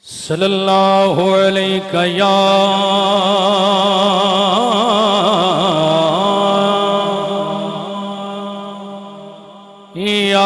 صلی اللہ علیہ یا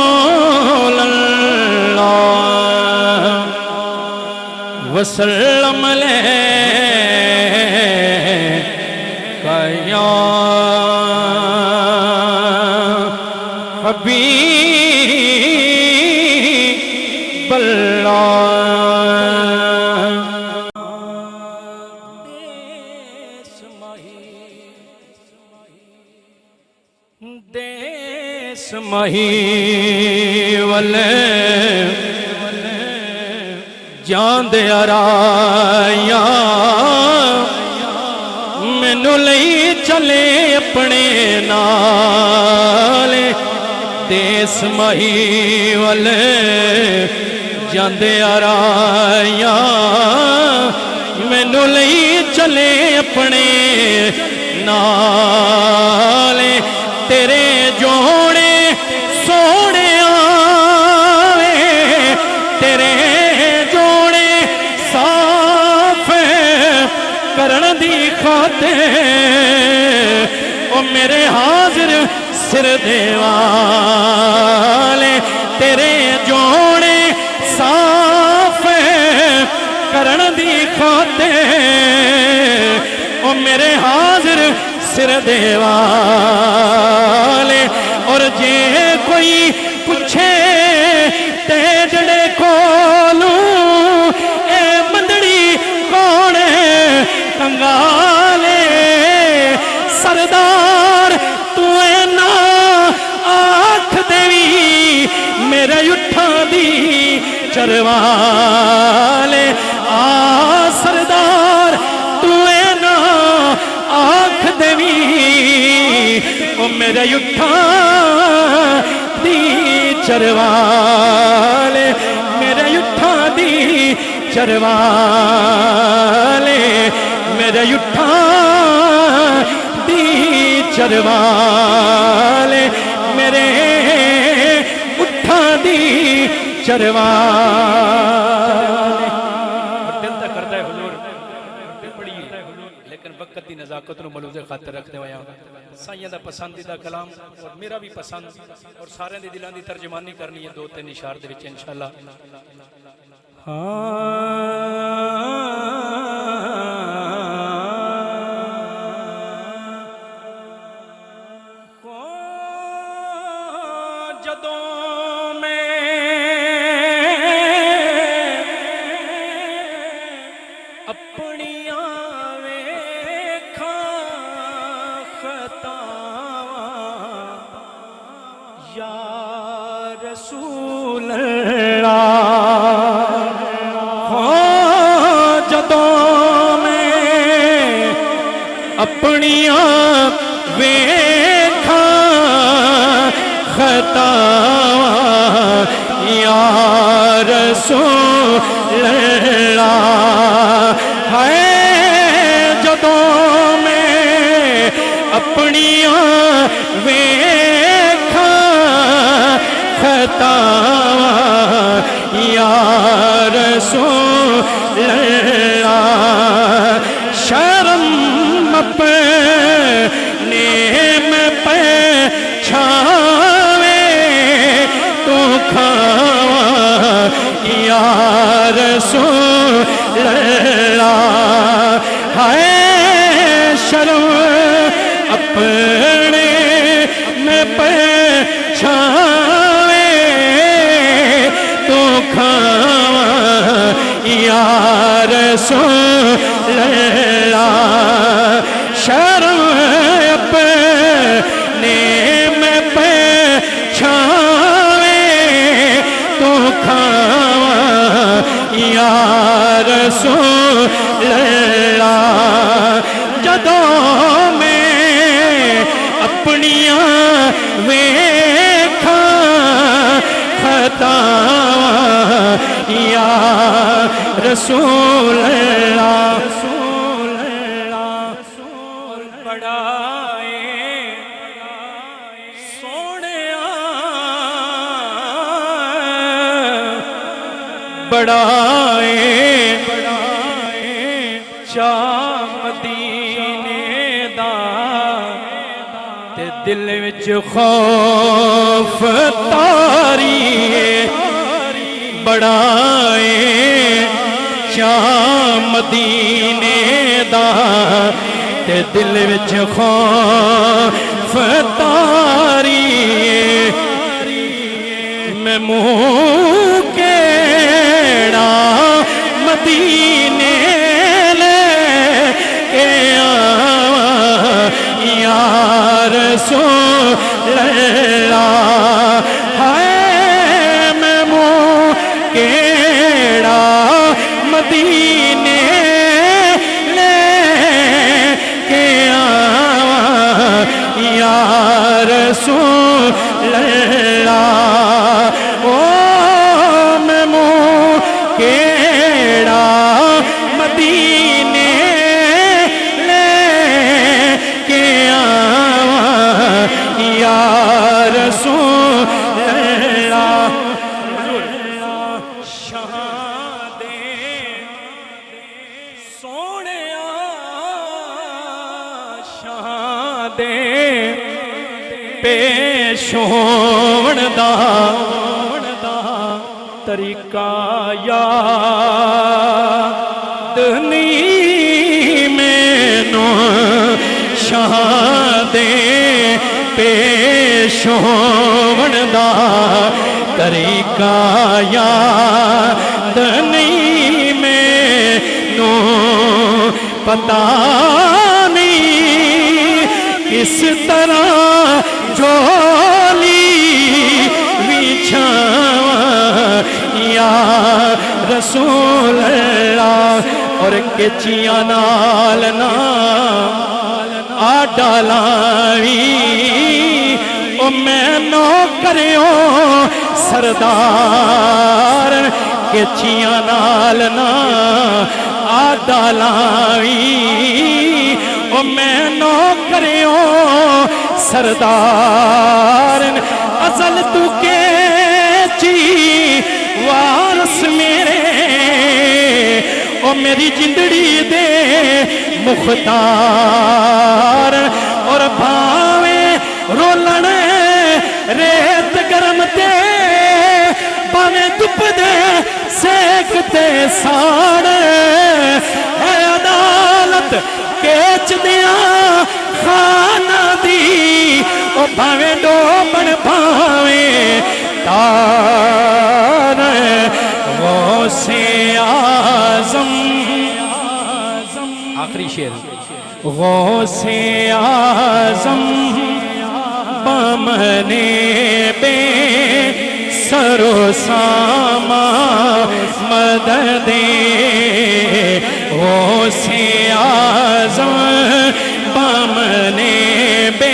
رسول اللہ وسلم علیہ یا حبیب اللہ دیس مہی والے جان دے آرایا مینوں لئی چلے اپنے نال دیس مہی والے جان دے آرایا مینوں لئی چلے اپنے نال تیرے جوڑے سونے آوے تیرے جوڑے صاف کرن دی خاطر او میرے حاضر سر دیوالے تیرے جوڑے صاف کرن دی خاطر او میرے حاضر سر دیوالے اور جے کوئی پوچھے تے جڑے کولوں اے بندڑی کون کنگالے سردار تو اے نا آکھ دیوی میرے اٹھاں دی چروالے آ سردار تو اے نا آکھ دیوی او میرے اٹھاں دی چروالے میرے اٹھاں دی چروالے میرے اٹھاں دی چروالے میرے اٹھاں دی چروالے دل تک کرتا ہے حضور لیکن وقت دی نزاکت نو ملوز خاطر رکھتے ہویا سائیاں دا پسندیدہ کلام اور میرا بھی پسند اور سارے دی دلان دی ترجمانی کرنی ہے دو تین اشار دے وچ انشاءاللہ جدوں میں اپنی یا رسول اللہ جدوں میں اپنیاں ویکھاں خطاواں یا رسول اللہ ہے جدوں میں اپنیاں خطاواں یا رسول اللہ شرم اپنے میں پہچاوے تو کھاواں یا رسول اللہ ہے شرم اپنے میں پہچاوے یا رسول اللہ شرم اپنے میں پہچاوے تو کھاواں یا رسول اللہ جدوں میں اپنیاں ویکھاں خطاواں یا رسول اللہ بڑا بڑائے شاہ مدینے دا تے دل وچ خوف تاری بڑائے شاہ مدینے دا تے دل وچ خوف تاری میں منہ کیڑا مدینے لے کے آواں یا رسول اللہ ہائے میں منہ کیڑا مدینے لے کے آواں یا رسول اللہ میں منہ کیڑا مدینے لے کے آواں یا رسول اللہ شاہ دے سونیا شاہ دے پیش ہون دا طریقہ یاد نہیں مینوں شاہ دے پیش ہون دا طریقہ یاد نہیں مینوں پتہ نہیں کس طرح جولی بچھاواں یا رسول اللہ اور کچیاں نال نہ آڈا لاوی او میں نو کریوں سردار کچیاں نال نہ آڈا لاوی او میں نو کریوں سردار ازل تو کیچی وارس میرے او میری جندڑی دے مختار اور بھاویں رولن ریت گرم تے بھاویں دھپ دے سیکتے ساڑ اے عدالت کیچ دیاں خانہ دی او بھاویں ڈوبن بھاویں تار غوث اعظم آخری شعر غوث اعظم بامنے بے سر و ساما مدد غوث اعظم بامنے بے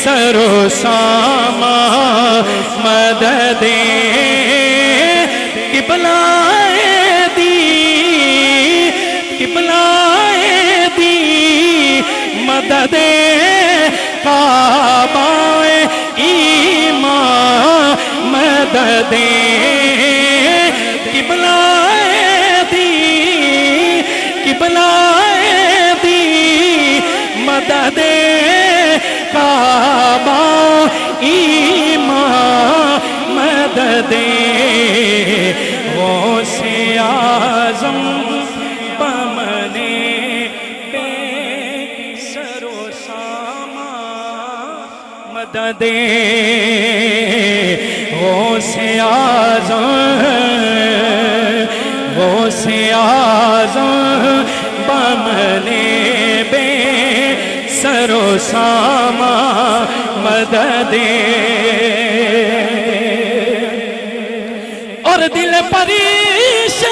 سر و ساما مدد قبلائے دی مدد کعبہ ایمان مدد قبلائے دی مدد کعبہ ایمان مدد غوث اعظم بمنے بے سر و ساما مدد غوث اعظم بمنے بے سر و ساما مدد اور دل پریشان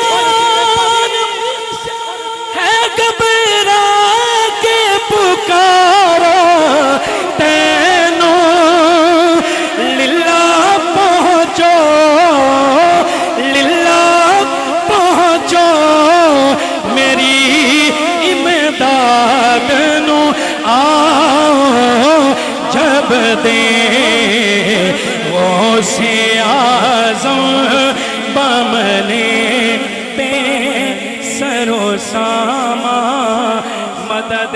ہے گھبرا کے پکارا تینوں للہ پہنچو میری امداد نو آؤ جب دے غوث اعظم بمنے پہ سر و ساما مدد